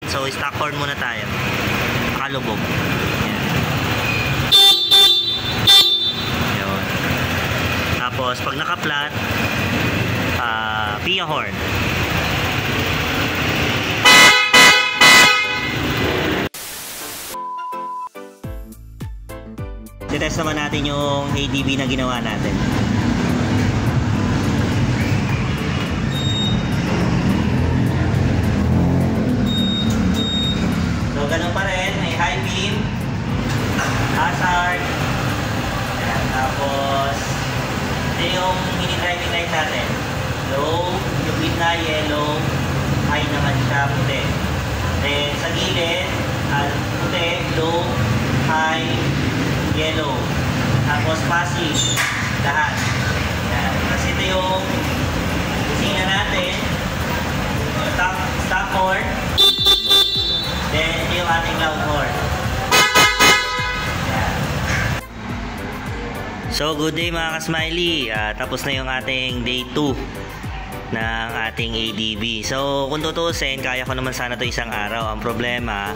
So stock horn muna tayo. Nakalubog. Yun. Tapos pag naka-flat, PIA horn. Titest naman natin yung ADB na ginawa natin. So ganun pa rin, may high beam, hazard, ayan, tapos ito yung mini driving light natin. Low, yung gitna yellow, high naman siya puti. Then sa gilid, puti, low, high, yellow. Tapos passive, lahat. Yan. Kasi ito yung kusina natin. Stop horn. Then ito yung ating loud horn. Yan. So good day mga ka-smiley. Tapos na yung ating day 2 ng ating ADB. So kung tutusin, kaya ko naman sana to isang araw. Ang problema,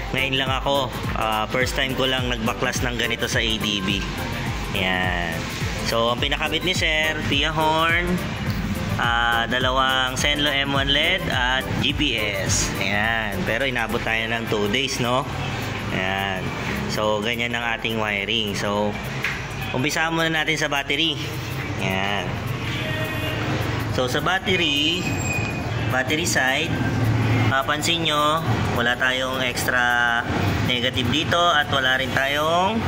ngayon lang ako, first time ko lang nagbaklas ng ganito sa ADB. Yan. So ang pinakabit ni sir, PIA horn, dalawang Zenlo M1 LED at GPS. Yan. Pero inabot tayo ng 2 days, no? Yan. So ganyan ang ating wiring. So umpisahan muna natin sa battery. Yan. So sa battery side, mapansin nyo, wala tayong extra negative dito at wala rin tayong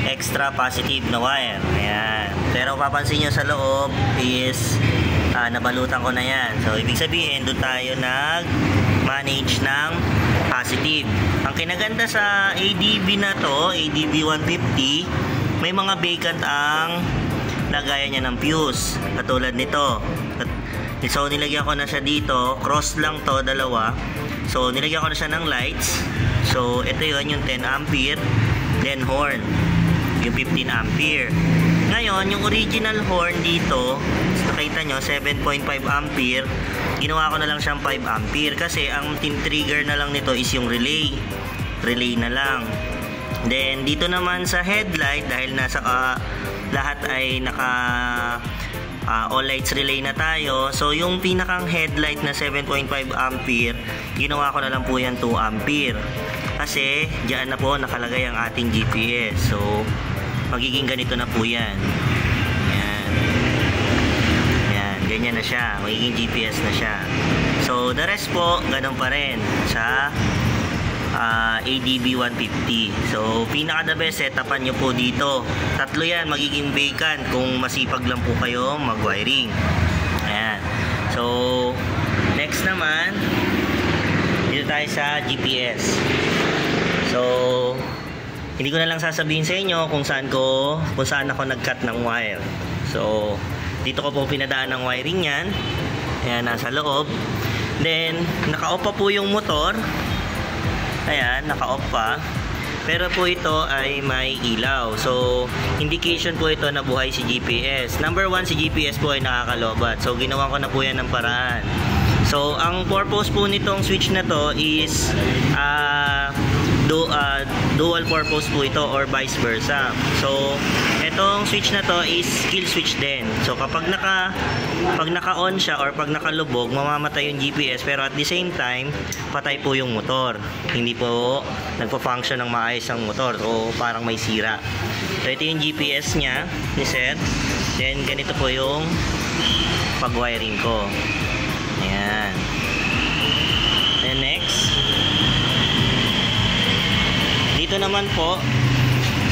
extra positive na wire. Ayan. Pero papansin nyo sa loob is nabalutan ko na yan. So ibig sabihin, doon tayo nag-manage ng positive. Ang kinaganda sa ADB na to, ADB 150, may mga vacant ang lagayan niya ng fuse. Katulad nito. So nilagyan ko na siya dito, cross lang to, dalawa. So nilagyan ko na siya ng lights. So ito yun, yung 10 ampere, then horn, yung 15 ampere. Ngayon, yung original horn dito, nakita nyo, 7.5 ampere. Ginawa ko na lang siyang 5 ampere kasi ang trigger na lang nito is yung relay na lang. Then dito naman sa headlight, dahil nasa lahat ay naka all lights relay na tayo. So yung pinakang headlight na 7.5 ampere, ginawa ko na lang po yan 2 ampere. Kasi diyan na po nakalagay ang ating GPS. So magiging ganito na po yan. Yan. Yan, ganyan na siya. Magiging GPS na siya. So the rest po, ganun pa rin sa ADB 150. So pinaka the best, setapan nyo po dito. Tatlo yan, magiging vacant kung masipag lang po kayo mag-wiring. Ayan. So next naman, dito tayo sa GPS. So hindi ko na lang sasabihin sa inyo kung saan ako nag-cut ng wire. So dito ko po pinadaan ng wiring yan. Ayan, nasa loob. Then naka-off pa po yung motor. Ayan, naka-off pa. Pero po ito ay may ilaw. So, indication po ito na buhay si GPS. Number 1, si GPS po ay nakakalobat. So, ginawa ko na po yan ng paraan. So, ang purpose po nitong switch na to is dual purpose po ito or vice versa. So, itong switch na to is kill switch din. So, pag naka-on siya or pag nakalubog, mamamatay yung GPS, pero at the same time, patay po yung motor. Hindi po nagpo-function ng maayos ang motor. So, parang may sira. So, ito yung GPS niya ni sir. Then, ganito po yung pag-wiring ko. Ayan. Then next, dito naman po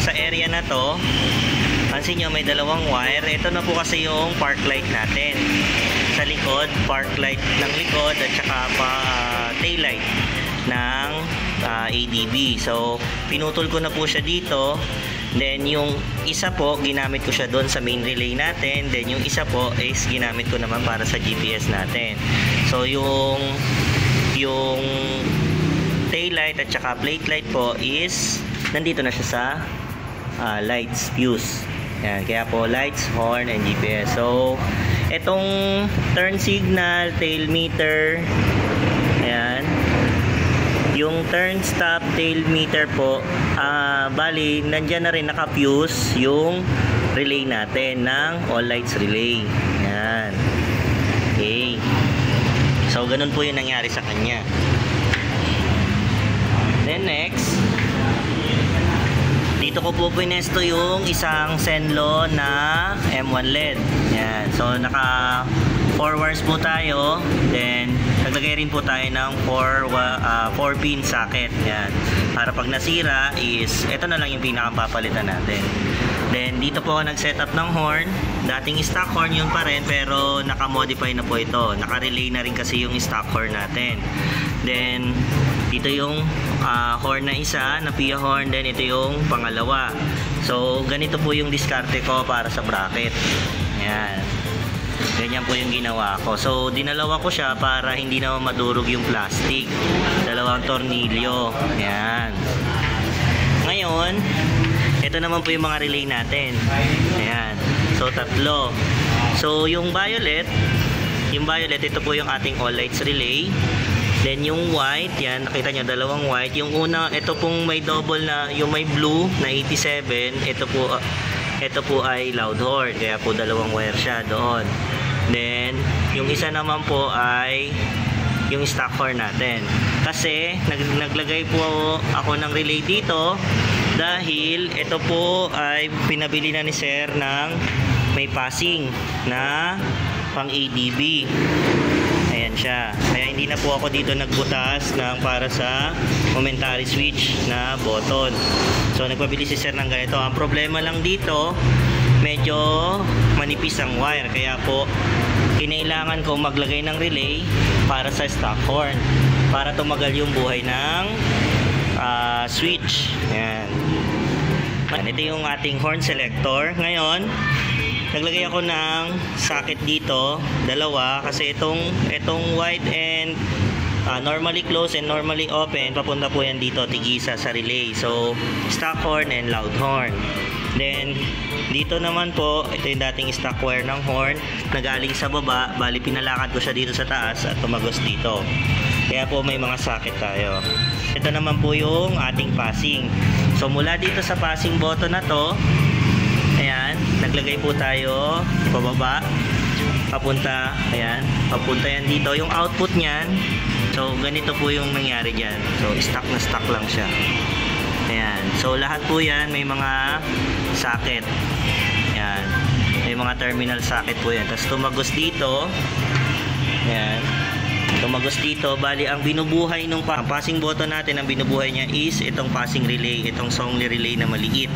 sa area na to, pansin nyo may dalawang wire. Ito na po kasi yung park light natin sa likod, park light ng likod at saka tail light ng ADB. So pinutol ko na po siya dito. Then yung isa po ginamit ko siya doon sa main relay natin. Then yung isa po is ginamit ko naman para sa GPS natin. So yung tail light at saka plate light po is nandito na siya sa lights, fuse. Yan, kaya po lights, horn, and GPS. So itong turn signal, tail meter, ayan, turn stop tail meter po, bali nandyan na rin naka-fuse yung relay natin ng all lights relay. Yan. Okay. So ganun po yung nangyari sa kanya. Then next, dito ko po pinesto yung isang Zenlo na M1 LED. Yan. So naka 4 wires po tayo. Then naglagay rin po tayo ng 4 pin socket. Yan. Para pag nasira is ito na lang yung pinakapapalitan natin. Then dito po ako nag-setup ng horn. Dating stock horn yun pa rin, pero naka-modify na po ito. Naka-relay na rin kasi yung stock horn natin. Then dito yung horn na isa, na PIA horn. Then ito yung pangalawa. So ganito po yung diskarte ko para sa bracket. Ayan. Ganyan po yung ginawa ko. So dinalawa ko siya para hindi na madurog yung plastic. Dalawang tornilyo. Ayan. Ngayon, ito naman po yung mga relay natin. Ayan. So tatlo. So yung violet, ito po yung ating all lights relay. Then yung white, yan, nakita nyo, dalawang white. Yung una, ito pong may double na, yung may blue na 87, ito po ay loud horn. Kaya po dalawang wire siya doon. Then, yung isa naman po ay yung stock horn natin. Kasi, naglagay po ako ng relay dito dahil ito po ay pinabili na ni Sir ng may passing na pang ADB. Ayan siya. Kaya hindi na po ako dito nagbutas ng para sa momentary switch na button. So nagpabili si Sir ng ganito. Ang problema lang dito, medyo manipis ang wire. Kaya po kinailangan ko maglagay ng relay para sa stock horn para tumagal yung buhay ng switch. Ayan. Ito yung ating horn selector. Ngayon, naglagay ako ng socket dito, dalawa, kasi itong white and normally closed and normally open, papunta po yan dito, tigisa sa relay. So, stock horn and loud horn. Then, dito naman po, ito yung dating stock wire ng horn, nagaling sa baba, bali pinalakad ko siya dito sa taas at tumagos dito. Kaya po may mga socket tayo. Ito naman po yung ating passing. So, mula dito sa passing button na to, ayan, naglagay po tayo pababa, papunta, ayan, papunta yan dito. Yung output niyan, so ganito po yung nangyari dyan. So stock na stock lang siya. Ayan, so lahat po yan may mga socket. Ayan, may mga terminal socket po yan. Tapos tumagos dito, ayan, tumagos dito. Bali ang binubuhay nung passing button natin, ang binubuhay niya is itong passing relay, itong Songli relay na maliit.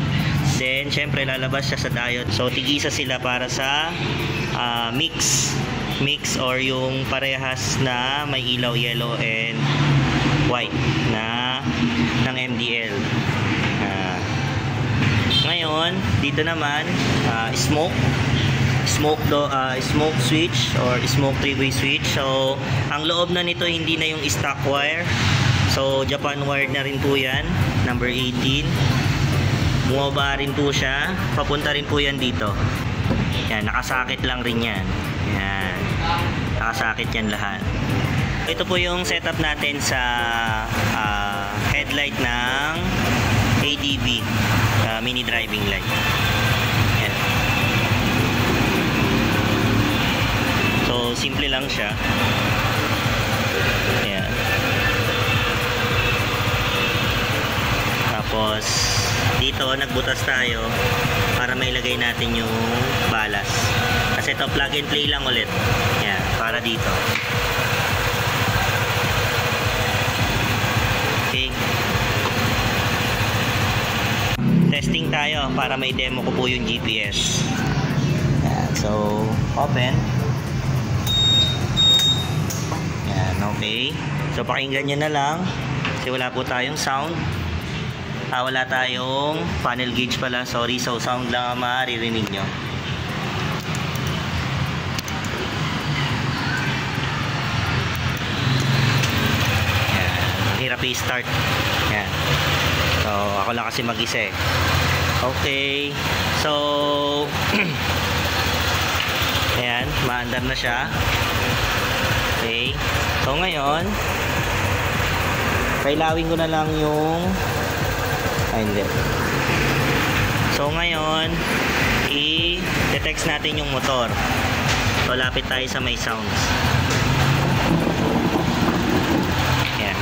Then syempre lalabas siya sa diode. So tigisa sila para sa mix or yung parehas na may ilaw yellow and white na ng MDL. Ngayon dito naman smoke switch or smoke three-way switch. So ang loob na nito hindi na yung stock wire. So Japan wired na rin po yan, number 18. Bumaba rin po siya, papunta rin po yan dito. Yan, nakasakit lang rin yan. Yan, nakasakit yan lahat. Ito po yung setup natin sa headlight ng ADB, mini driving light. Yan. So simple lang siya. Yan. Tapos dito nagbutas tayo para mailagay natin yung balas. Kasi ito plug and play lang ulit. Yan, para dito. Okay. Testing tayo para may demo ko po yung GPS. Yan, so open. Yan, okay. So pakinggan nyo na lang kasi wala po tayong sound. Wala tayong panel gauge pala, sorry. So sound lang ang maririnig nyo. Yan, hirap i-start. Yan. So ako lang kasi mag-isa eh. Okay. So ayan, maandar na siya. Okay. So ngayon Pailawin ko na lang yung... Ay, hindi. So, ngayon, i-detect natin yung motor. So, lapit tayo sa may sounds. Ayan.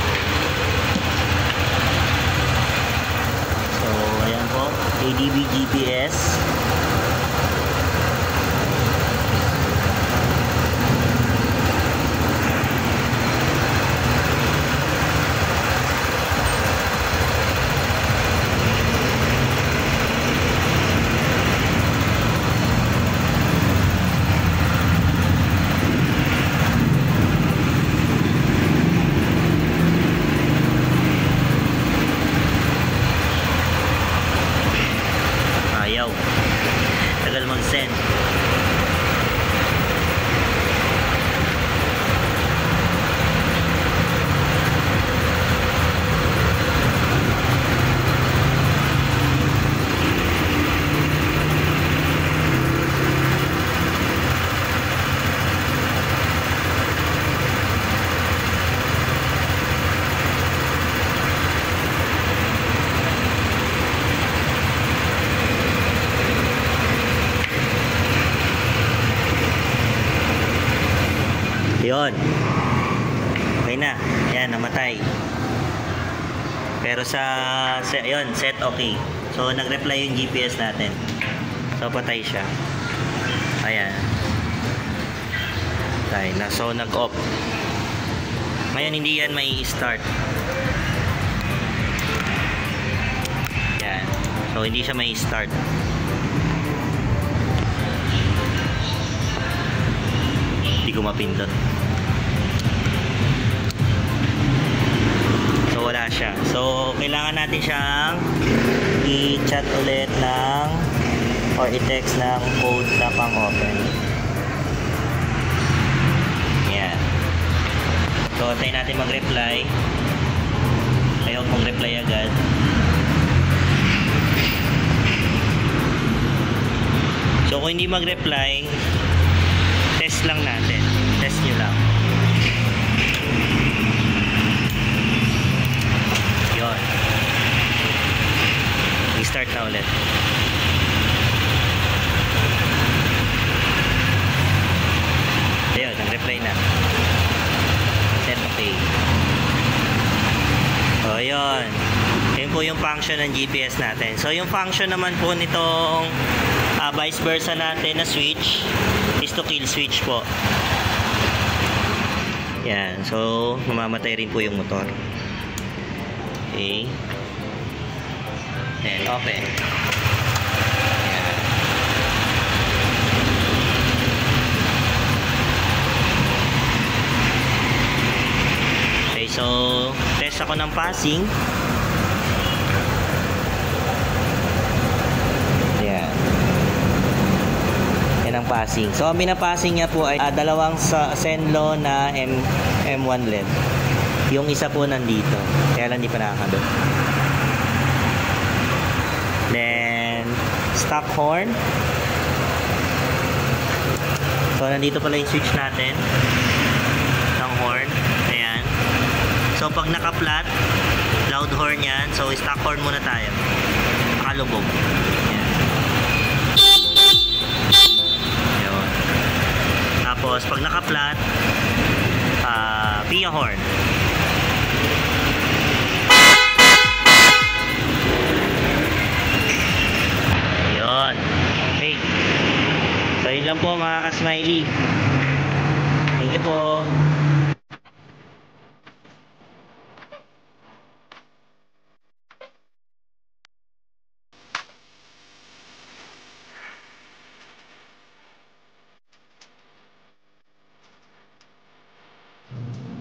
So, ayan po. ADB GPS. Ayaw. Tagal mag-send. Yun. Okay na. Yan, namatay. Pero yun, set okay. So, nag-reply yung GPS natin. So, patay siya. Ayan. Patay na. So, nag-off. Ngayon, hindi yan may start. Yan. So, hindi siya may start. Hindi ko mapindot. So, wala siya. So, kailangan natin siyang i-chat ulit ng or i-text ng code na pang-open. Yan. So, tayo natin mag-reply. Ayaw mag-reply agad. So, kung hindi mag-reply, test lang natin. Test nyo lang. Yun. I-start na ulit. Ayun, nag-reply na. Set okay. So, yun. Yun po yung function ng GPS natin. So, yung function naman po nitong vice versa natin na switch is to kill switch po. Yan. So, mamamatay rin po yung motor. Okay. And open. Yan. Okay, so test ako ng passing. Yan. Yan ang passing. So, ang pinapassing niya po ay dalawang Zenlo na M1 LED. Yung isa po nandito. Kaya lang di pa nakakabit. Then, stock horn. So, nandito pala yung switch natin ng horn. Ayan. So, pag naka-flat, loud horn yan. So, stock horn muna tayo. Nakalubog. Ayan. Ayan. Tapos, pag naka-flat, PIA horn. Okay. So, yun lang po mga ka-smiley. Thank you po.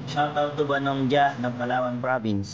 Shoutout to Banongja ng Palawan Province.